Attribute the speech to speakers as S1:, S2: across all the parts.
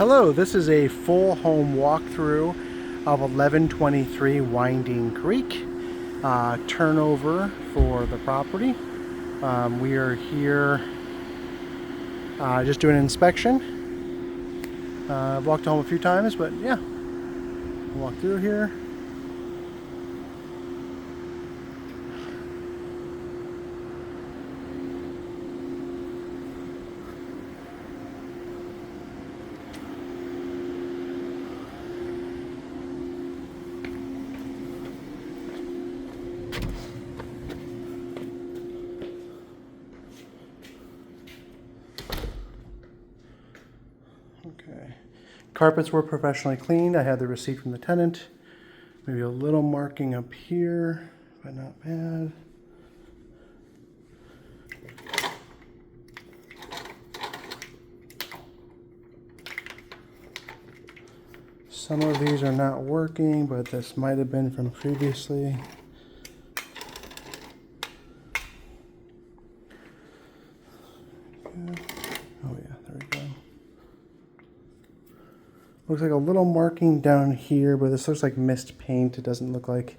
S1: Hello, this is a full home walkthrough of 1123 Winding Creek. Turnover for the property. We are here just doing an inspection. I've walked home a few times, but yeah, walk through here. Okay. Carpets were professionally cleaned. I had the receipt from the tenant. Maybe a little marking up here, but not bad. Some of these are not working, but this might have been from previously. Oh yeah, there we go. Looks like a little marking down here, but this looks like mist paint. It doesn't look like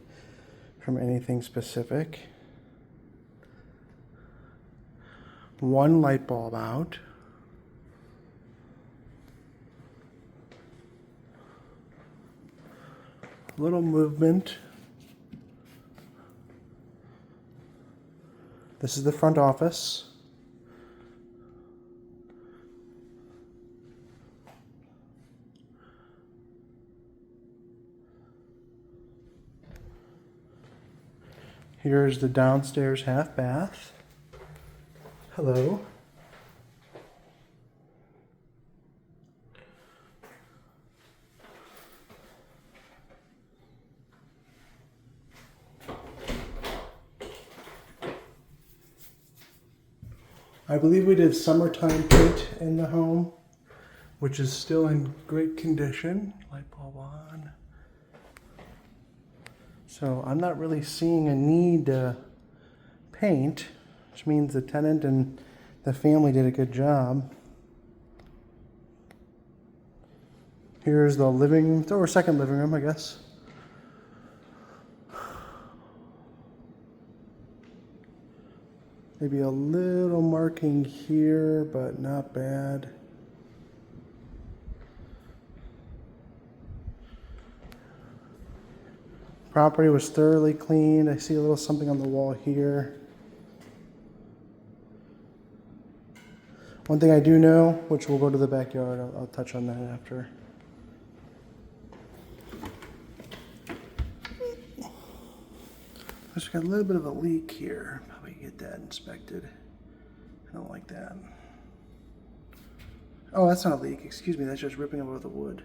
S1: from anything specific. One light bulb out. Little movement. This is the front office. Here's the downstairs half bath. Hello. I believe we did summertime paint in the home, which is still in great condition. Light bulb on. So I'm not really seeing a need to paint, which means the tenant and the family did a good job. Here's the living room, or second living room, I guess. Maybe a little marking here, but not bad. Property was thoroughly cleaned. I see a little something on the wall here. One thing I do know, which we'll go to the backyard, I'll touch on that after. Just got a little bit of a leak here. Probably get that inspected. I don't like that. Oh, that's not a leak. Excuse me. That's just ripping over the wood.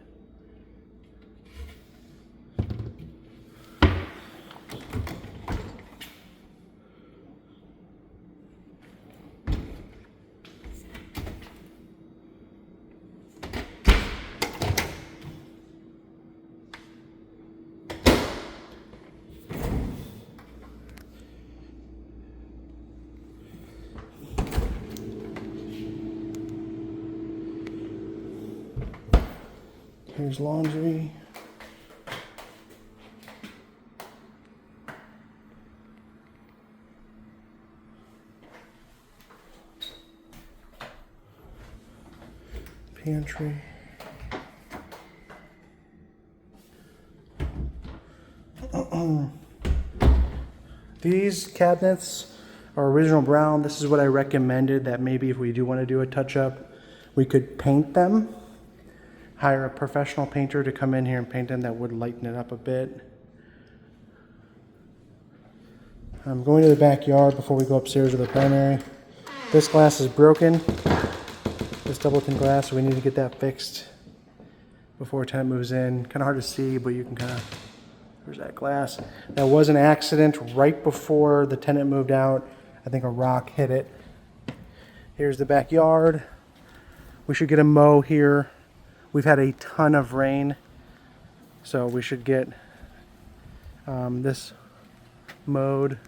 S1: Here's laundry. Pantry. These cabinets are original brown. This is what I recommended, that maybe if we do want to do a touch-up, we could paint them. Hire a professional painter to come in here and paint them. That would lighten it up a bit. I'm going to the backyard before we go upstairs to the primary. This glass is broken. This double tint glass, so we need to get that fixed before a tenant moves in. Kind of hard to see, but you can kind of, there's that glass. That was an accident right before the tenant moved out. I think a rock hit it. Here's the backyard. We should get a mow here. We've had a ton of rain, so we should get this mowed.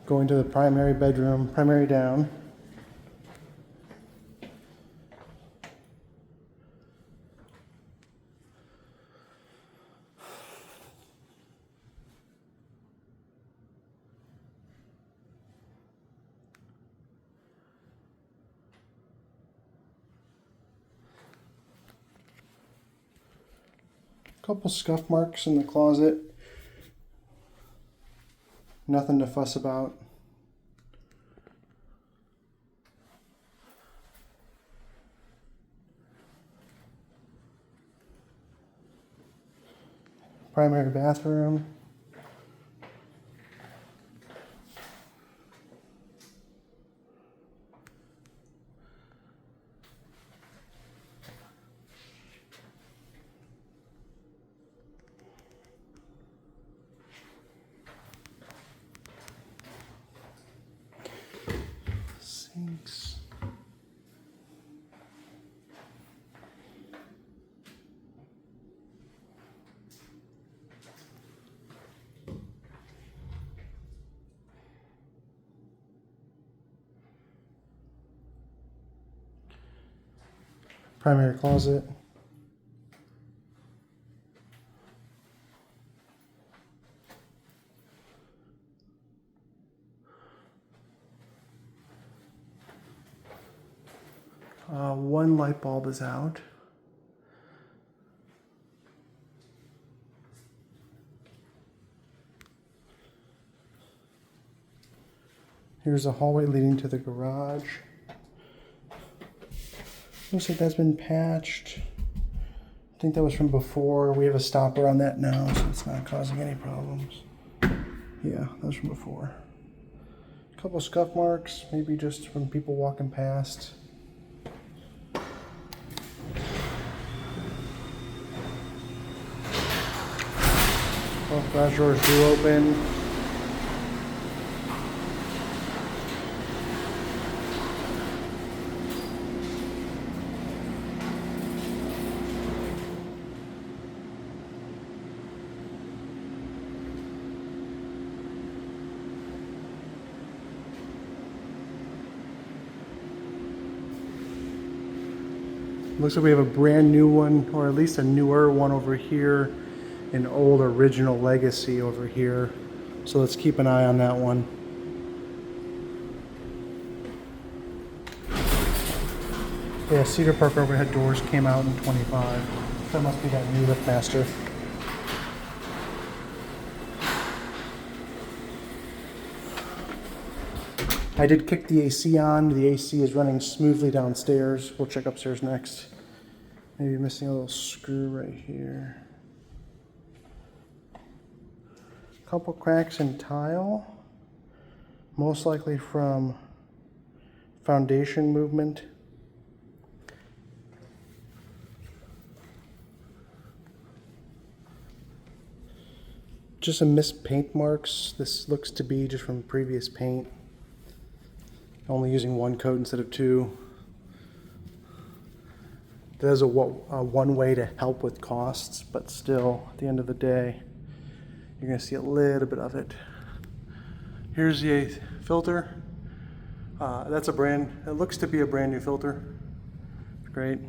S1: Going to the primary bedroom, primary down. Couple scuff marks in the closet. Nothing to fuss about. Primary bathroom. Sinks. Primary closet. One light bulb is out. Here's a hallway leading to the garage. Looks like that's been patched. I think that was from before. We have a stopper on that now, so it's not causing any problems. Yeah, that was from before. A couple scuff marks, maybe just from people walking past. Both garage doors do open. Looks like we have a brand new one, or at least a newer one over here, an old original Legacy over here. So let's keep an eye on that one. Yeah, Cedar Park overhead doors came out in 25. That must be that new LiftMaster. I did kick the AC on. The AC is running smoothly downstairs. We'll check upstairs next. Maybe missing a little screw right here. Couple cracks in tile. Most likely from foundation movement. Just some missed paint marks. This looks to be just from previous paint. Only using one coat instead of two. There's a one way to help with costs, but still, at the end of the day, you're going to see a little bit of it. Here's the filter. That's it looks to be a brand new filter. Great.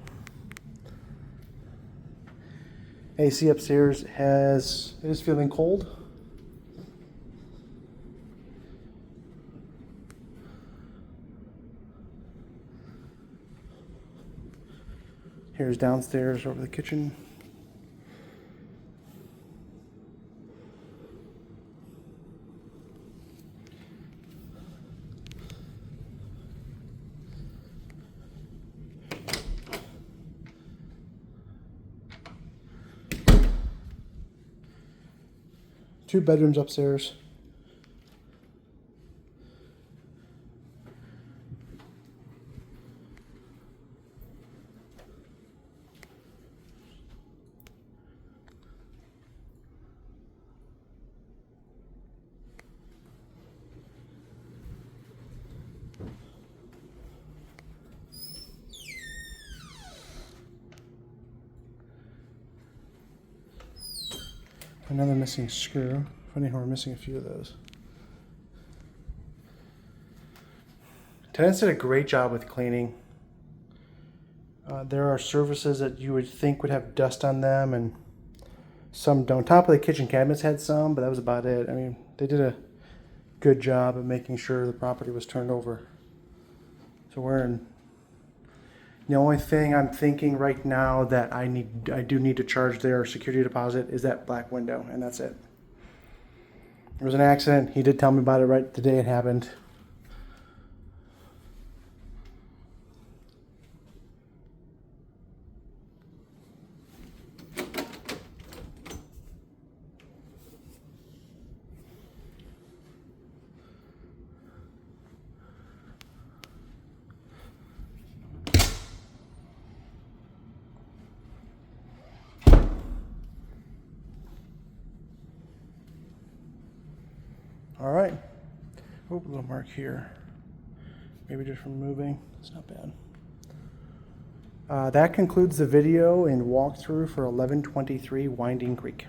S1: AC upstairs is feeling cold. Here's downstairs over the kitchen. Two bedrooms upstairs. Another missing screw. Funny how we're missing a few of those. Tenants did a great job with cleaning. There are surfaces that you would think would have dust on them, and some don't. Top of the kitchen cabinets had some, but that was about it. I mean, they did a good job of making sure the property was turned over. So we're in. The only thing I'm thinking right now that I do need to charge their security deposit is that black window, and that's it. It was an accident. He did tell me about it right the day it happened. All right. Oh, a little mark here. Maybe just from moving. It's not bad. That concludes the video and walkthrough for 1123 Winding Creek.